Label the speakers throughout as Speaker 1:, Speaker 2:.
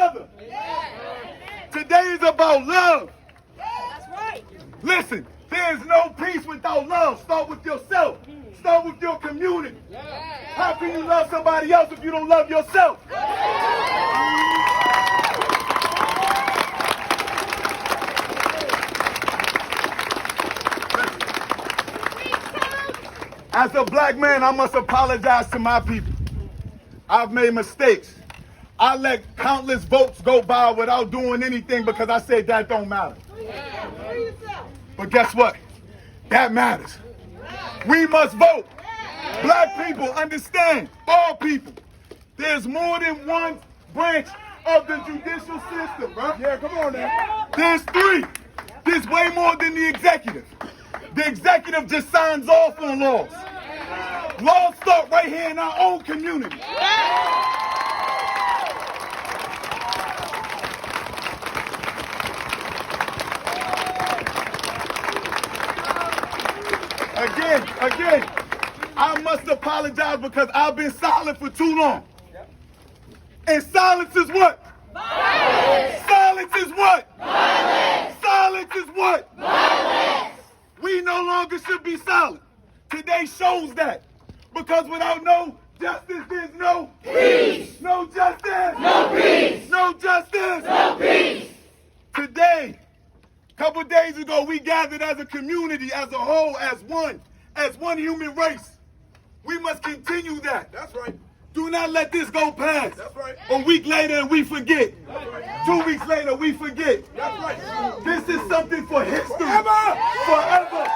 Speaker 1: another. Today is about love.
Speaker 2: That's right.
Speaker 1: Listen, there is no peace without love. Start with yourself. Start with your community. How can you love somebody else if you don't love yourself? As a black man, I must apologize to my people. I've made mistakes. I let countless votes go by without doing anything because I said that don't matter. But guess what? That matters. We must vote. Black people, understand, all people. There's more than one branch of the judicial system, bro. Yeah, come on now. There's three. There's way more than the executive. The executive just signs off on laws. Laws start right here in our own community. Again, I must apologize because I've been silent for too long. And silence is what? Violence. Silence is what? Violence. Silence is what? Violence. We no longer should be silent. Today shows that. Because without no justice, there's no peace. No justice. No peace. No justice. No peace. Today, a couple days ago, we gathered as a community, as a whole, as one human race. We must continue that. That's right. Do not let this go past. That's right. A week later and we forget. That's right. 2 weeks later we forget. That's right. This is something for history. Forever. Forever.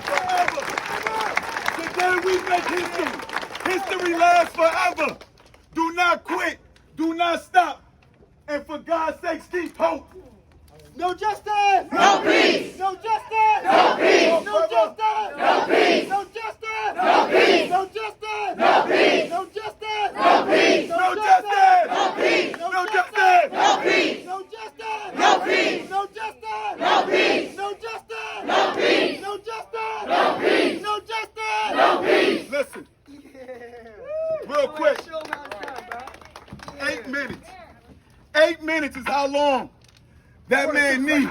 Speaker 1: Forever. Today we make history. History lasts forever. Do not quit. Do not stop. And for God's sake, keep hope. No justice! No peace! No justice! No peace! No justice! No peace! No justice! No peace! No justice! No peace! No justice! No peace! No justice! No peace! No justice! No peace! No justice! No peace! No justice! No peace! No justice! No peace! No justice! No peace! No justice! No peace! Listen. Real quick. 8 minutes. 8 minutes is how long that man knee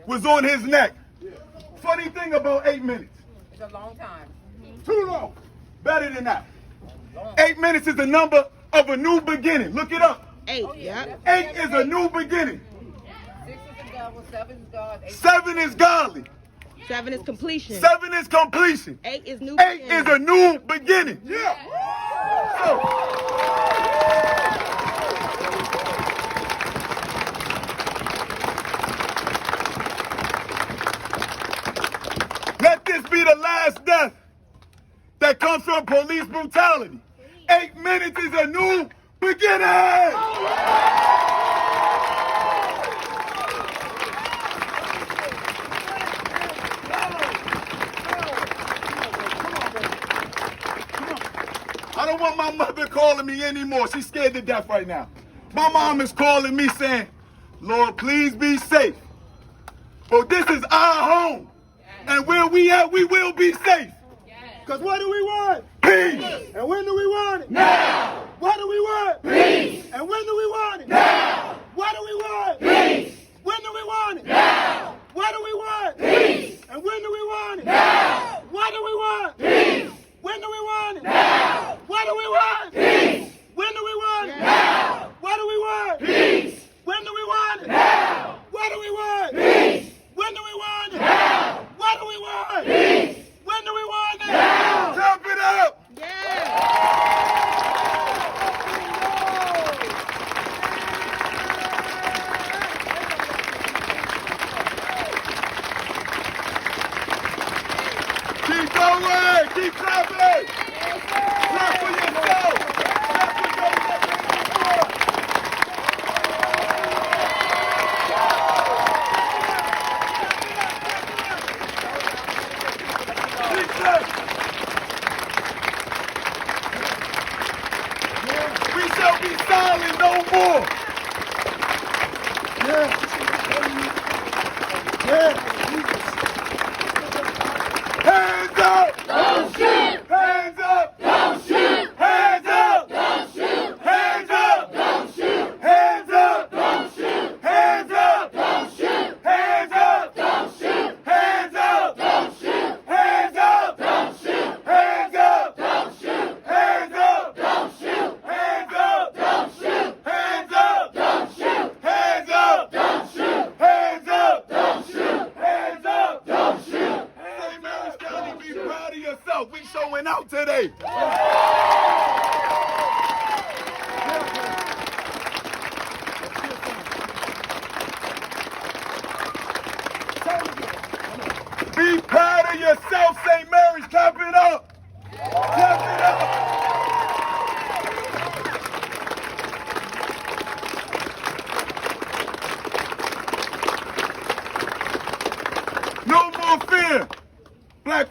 Speaker 1: was on his neck. Funny thing about 8 minutes.
Speaker 2: It's a long time.
Speaker 1: Too long. Better than that. 8 minutes is the number of a new beginning. Look it up.
Speaker 3: 8, yeah.
Speaker 1: 8 is a new beginning.
Speaker 2: 6 is the devil, 7 is God.
Speaker 1: 7 is godly.
Speaker 3: 7 is completion.
Speaker 1: 7 is completion.
Speaker 3: 8 is new
Speaker 1: 8
Speaker 3: beginning.
Speaker 1: is a new beginning. Yeah. Let this be the last death that comes from police brutality. 8 minutes is a new beginning. I don't want my mother calling me anymore. She's scared to death right now. My mom is calling me saying, Lord, please be safe. But this is our home. And where we at, we will be safe. Because what do we want? Peace. And when do we want it? Now. What do we want? Peace. And when do we want it? Now. What do we want? Peace. When do we want it? Now. What do we want? Peace. And when do we want it? Now. What do we want? Peace. When do we want it? Now. What do we want? Peace. When do we want it? Now. What do we want? Peace. When do we want it? Now. What do we want? Peace. When do we want it? Now. What do we want? Peace. When do we want it? Now. Jump it up. Keep going. Keep clapping. Clap for yourself. Clap for those that we shall be silent no more. Hands up! Don't shoot! Hands up!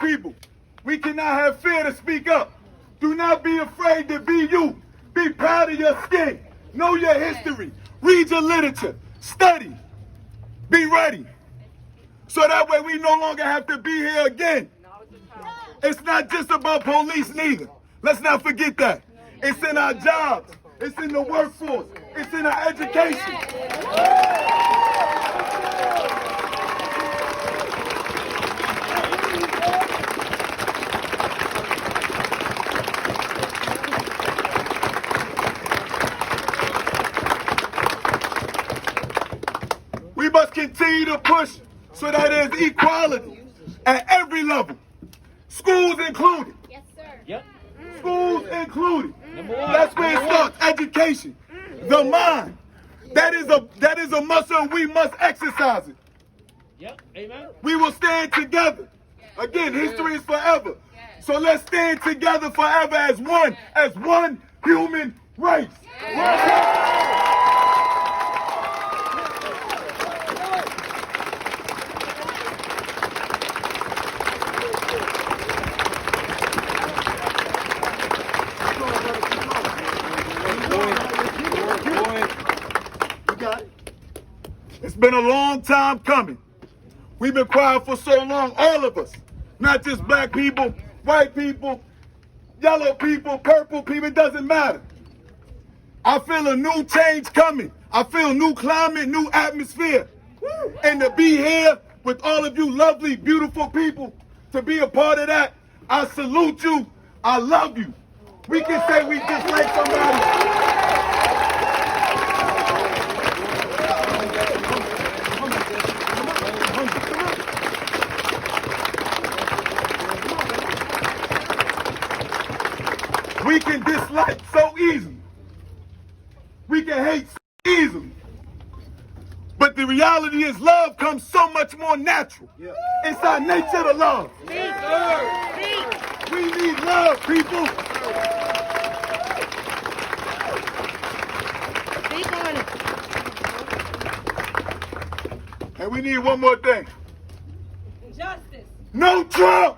Speaker 1: people, we cannot have fear to speak up. Do not be afraid to be you. Be proud of your skin. Know your history. Read your literature. Study. Be ready. So that way we no longer have to be here again. It's not just about police neither. Let's not forget that. It's in our jobs. It's in the workforce. It's in our education. We must continue to push so that there's equality at every level. Schools included.
Speaker 4: Yes, sir.
Speaker 5: Yep.
Speaker 1: Schools included.
Speaker 5: Number one.
Speaker 1: That's where it starts. Education. The mind. That is a muscle and we must exercise it.
Speaker 5: Yep. Amen.
Speaker 1: We will stand together. Again, history is forever. So let's stand together forever as one human race. It's been a long time coming. We've been quiet for so long, all of us. Not just black people, white people, yellow people, purple people, it doesn't matter. I feel a new change coming. I feel new climate, new atmosphere. And to be here with all of you lovely, beautiful people, to be a part of that, I salute you. I love you. We can say we just like somebody. We can dislike so easily. We can hate so easily. But the reality is love comes so much more natural. It's our nature to love. We need love, people.
Speaker 3: Speak on it.
Speaker 1: And we need one more thing.
Speaker 2: Justice.
Speaker 1: No Trump!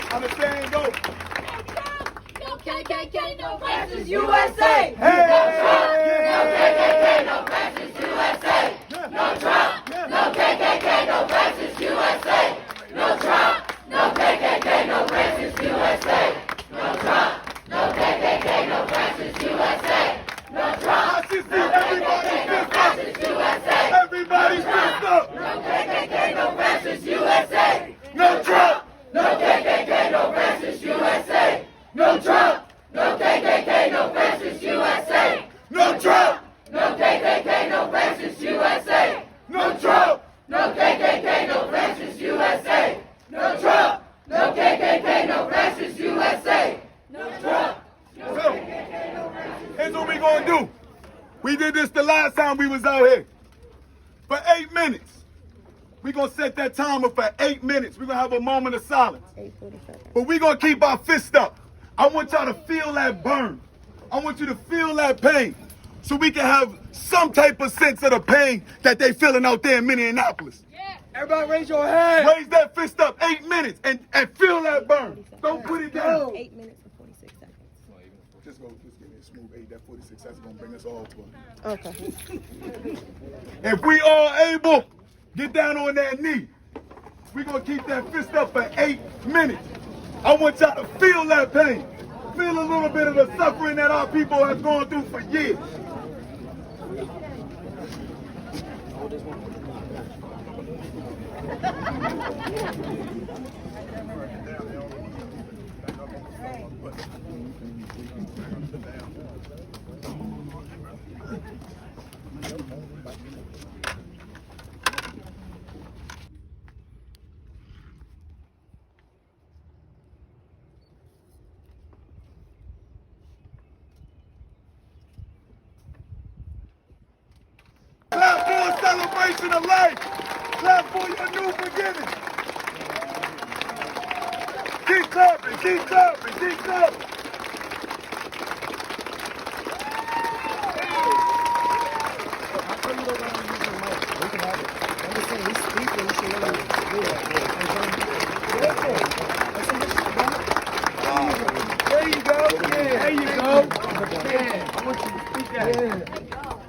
Speaker 1: How the saying go?
Speaker 4: No KKK, no racist USA.
Speaker 1: Hey!
Speaker 4: No KKK, no racist USA. No Trump. No KKK, no racist USA. No Trump. No KKK, no racist USA. No Trump. No KKK, no racist USA. No Trump.
Speaker 1: I should see everybody fist up.
Speaker 4: Racist USA.
Speaker 1: Everybody fist up.
Speaker 4: No KKK, no racist USA.
Speaker 1: No Trump.
Speaker 4: No KKK, no racist USA. No Trump. No KKK, no racist USA.
Speaker 1: No Trump.
Speaker 4: No KKK, no racist USA.
Speaker 1: No Trump.
Speaker 4: No KKK, no racist USA. No Trump. No KKK, no racist USA. No Trump.
Speaker 1: So, here's what we gonna do. We did this the last time we was out here. For 8 minutes. We're going to set that timer for 8 minutes. We're going to have a moment of silence.
Speaker 3: 8:47.
Speaker 1: But we're going to keep our fists up. I want y'all to feel that burn. I want you to feel that pain. So we can have some type of sense of the pain that they feeling out there in Minneapolis.
Speaker 5: Everybody raise your hand.
Speaker 1: Raise that fist up 8 minutes and feel that burn. Don't put it down.
Speaker 3: 8 minutes and 46 seconds.
Speaker 1: Just give me a smooth 8. That 46 seconds going to bring us all to
Speaker 3: Okay.
Speaker 1: If we all able, get down on that knee. We're going to keep that fist up for 8 minutes. I want y'all to feel that pain. Feel a little bit of the suffering that our people have gone through for years. Clap for a celebration of life. Clap for your new beginning. Keep clapping, keep clapping, keep clapping.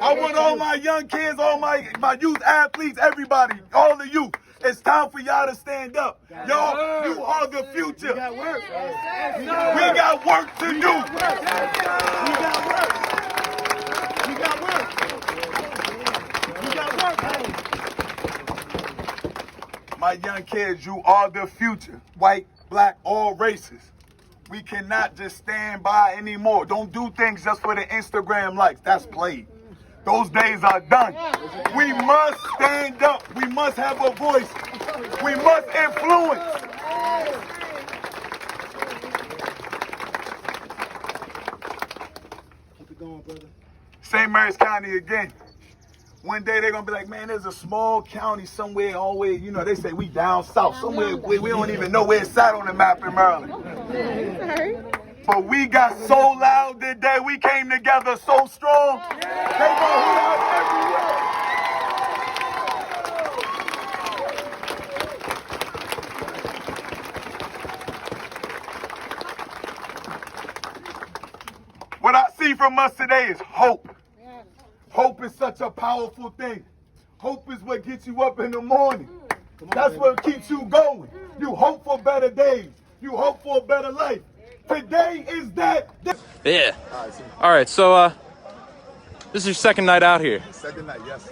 Speaker 1: I want all my young kids, all my youth athletes, everybody, all of you. It's time for y'all to stand up. Y'all, you are the future. We got work. We got work to do. We got work. We got work. We got work. My young kids, you are the future. White, black, all races. We cannot just stand by anymore. Don't do things just for the Instagram likes. That's played. Those days are done. We must stand up. We must have a voice. We must influence.
Speaker 6: Keep it going, brother.
Speaker 1: St. Mary's County again. One day they're gonna be like, man, there's a small county somewhere, always, you know, they say we down south, somewhere we don't even know where it's at on the map in Maryland. But we got so loud today, we came together so strong. They gonna hoot out everywhere. What I see from us today is hope. Hope is such a powerful thing. Hope is what gets you up in the morning. That's what keeps you going. You hope for better days. You hope for a better life. Today is that day.
Speaker 7: Yeah. All right, so this is your second night out here.
Speaker 1: Second night, yes.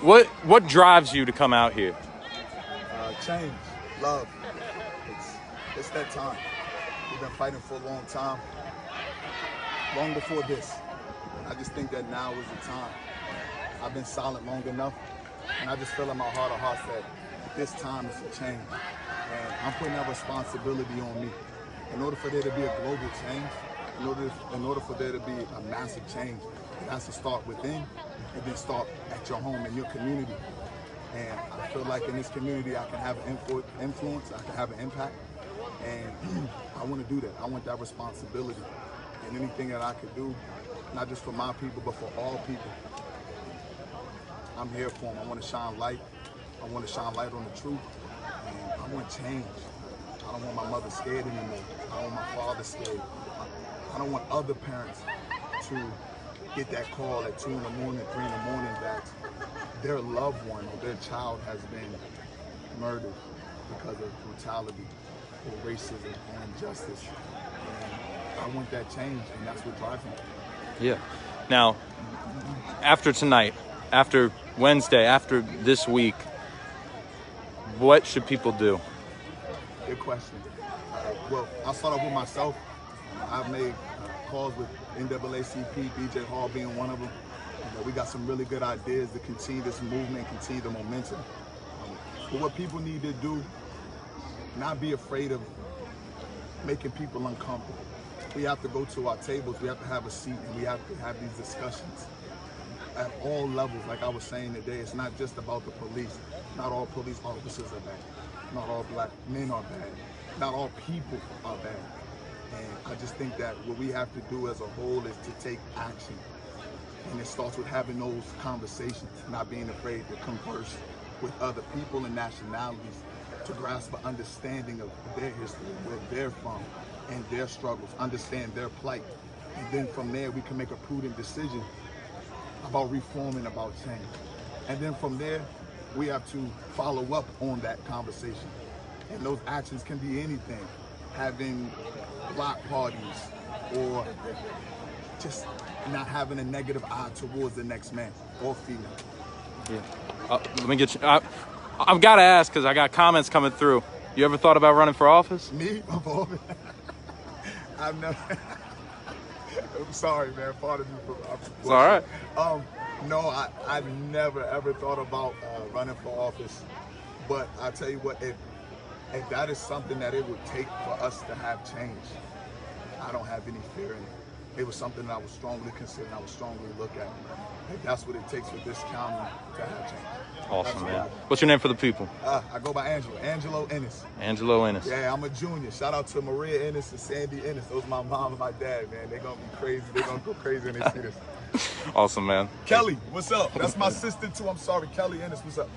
Speaker 7: What drives you to come out here?
Speaker 1: Change, love. It's that time. We've been fighting for a long time. Long before this. I just think that now is the time. I've been silent long enough, and I just feel in my heart of hearts that this time is to change. And I'm putting that responsibility on me. In order for there to be a global change, in order for there to be a massive change, it has to start within and then start at your home and your community. And I feel like in this community I can have an influence, I can have an impact, and I want to do that. I want that responsibility. And anything that I could do, not just for my people, but for all people, I'm here for them. I want to shine light. I want to shine light on the truth. And I want change. I don't want my mother scared anymore. I don't want my father scared. I don't want other parents to get that call at 2 in the morning, 3 in the morning that their loved one or their child has been murdered because of brutality or racism or injustice. And I want that change, and that's what drives me.
Speaker 7: Yeah. Now, after tonight, after Wednesday, after this week, what should people do?
Speaker 1: Good question. Well, I'll start off with myself. I've made calls with NAACP, DJ Hall being one of them. We got some really good ideas to continue this movement, continue the momentum. But what people need to do, not be afraid of making people uncomfortable. We have to go to our tables, we have to have a seat, and we have to have these discussions at all levels. Like I was saying today, it's not just about the police. Not all police officers are bad. Not all black men are bad. Not all people are bad. And I just think that what we have to do as a whole is to take action. And it starts with having those conversations, not being afraid to converse with other people and nationalities to grasp an understanding of their history, where they're from, and their struggles, understand their plight. And then from there, we can make a prudent decision about reforming, about change. And then from there, we have to follow up on that conversation. And those actions can be anything. Having block parties, or just not having a negative eye towards the next man or female.
Speaker 7: Yeah. Let me get you. I've got to ask, because I got comments coming through. You ever thought about running for office?
Speaker 1: Me? I've never. I'm sorry, man. Pardon me.
Speaker 7: It's all right.
Speaker 1: No, I've never ever thought about running for office. But I tell you what, if that is something that it would take for us to have change, I don't have any fear in it. It was something that I would strongly consider and I would strongly look at. If that's what it takes for this county to have change.
Speaker 7: Awesome, man. What's your name for the people?
Speaker 1: I go by Angelo Ennis.
Speaker 7: Angelo Ennis.
Speaker 1: Yeah, I'm a junior. Shout out to Maria Ennis and Sandy Ennis. Those are my mom and my dad, man. They're going to be crazy. They're going to go crazy when they see this.
Speaker 7: Awesome, man.
Speaker 1: Kelly, what's up? That's my sister, too. I'm sorry. Kelly Ennis, what's up?